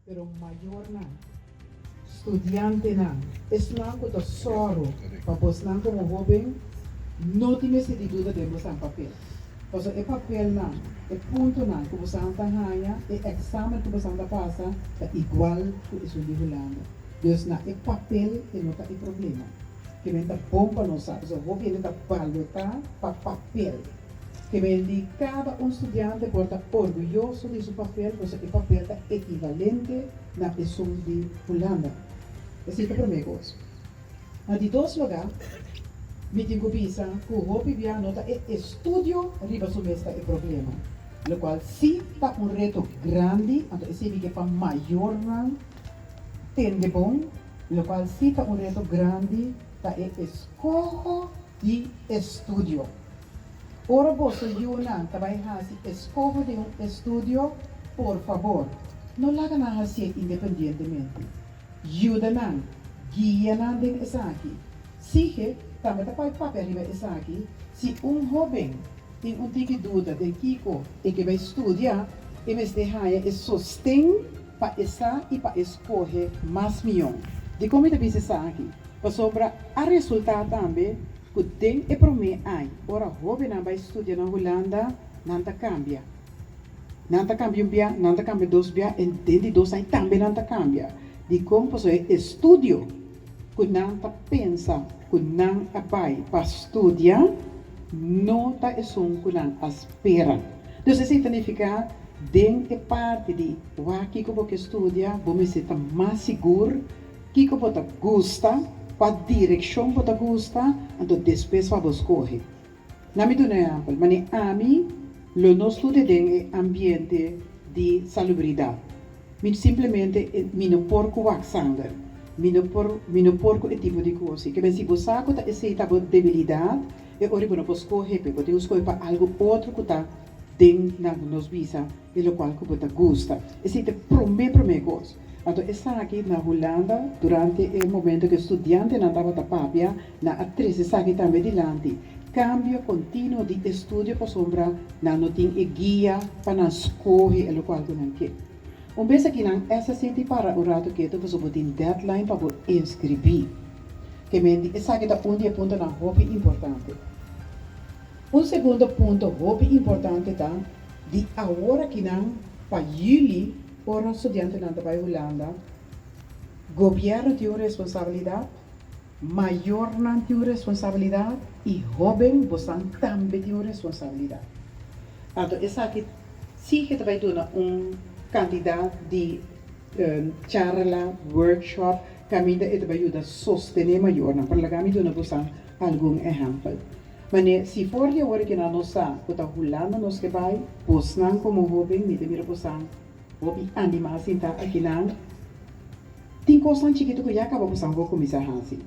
pero mayor na, estudiante na, es na ko to soro, papos na como joven, no tiene sentido de mostrar papel. O sea, el papel na, el punto na, como santa haya, el examen como santa pasa, é igual que isso de Holanda. Dus na, el papel é não tá o problema. Que vem da bomba não sabe, o governo está balota para papel. Que vem de cada estudante por estar orgulhoso de seu papel, porque o papel está equivalente na pessoa de Holanda. Esse é o primeiro coisa. Na de dois lugares, me tenho que pensar que o hobby via nota é estudo, arriba sobre este é problema. O qual, se está reto grande, então esse é para maior não tem de bom, o qual, se está reto grande, está é escola de estudo. Ora você Yunan também faz escola de estudo, por favor, não laga na fazer independentemente. Ajuda guia na den aqui. Se também tá papel riba aqui, se jovem tem tique dúvida de Kiko e que vai estudar, em vez de haya sostém para essa e para escolher mais milhão. De como ele diz aqui, para sobra a resultado também que tem é para mim aí. Ora jovem não vai estudar na Holanda, nada cambia. Nada cambia bia, nada cambia dos bia, e de dos aí também nada cambia. De como você estudo, que não pensa, que não vai para estudar, não está isso que não espera. Então, isso significa que parte de o que você estuda, você está mais seguro, que você gosta, qual direção você gosta, então depois você escolhe. Na minha exemplo, mas a mim, eu não estudo em ambiente de salubridade. Eu simplesmente não porco sangue. Não porco esse tipo de coisa. Que se você está aceita a debilidade, e ora você pode escolher, porque você escolhe para algo outro que está dentro da nossa vida, e o qual você gosta. Essa é a primeira coisa. Então, essa aqui na Holanda, durante o momento que o estudante não estava na papia, na atriz, essa aqui também adiante. Cambio contínuo de estudo para sombra, não tem guia para escolher o qual você quer. Vez aqui, essa sente para o rato que você pode ter deadline para inscrever. Que essa aqui é um ponto na hobby importante. Segundo ponto hobby importante tá de agora que não para julho para os estudantes na Holanda, governo tem responsabilidade, maior não tem responsabilidade e jovem você também tem responsabilidade. Então essa aqui se que vai dar quantidade de charla, workshop, caminho de vai ajudar a sostener maior, para lá caminho de você algum exemplo. Mas se for de agora que não sabe, que está Holanda nos que vai, pois não como jovem, me mira pois hobby animal sinta aqui não tem coisa chiquito que já acaba pois vou começar a fazer.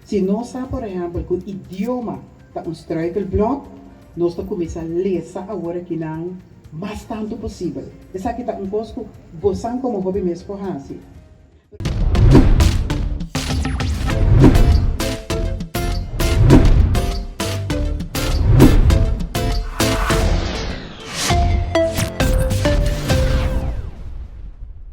Se não sabe, por exemplo, que o idioma está struikelblok, nós está começar a ler agora que não mais tanto possível. Essa aqui está coisa que você como hobby mesmo pode fazer.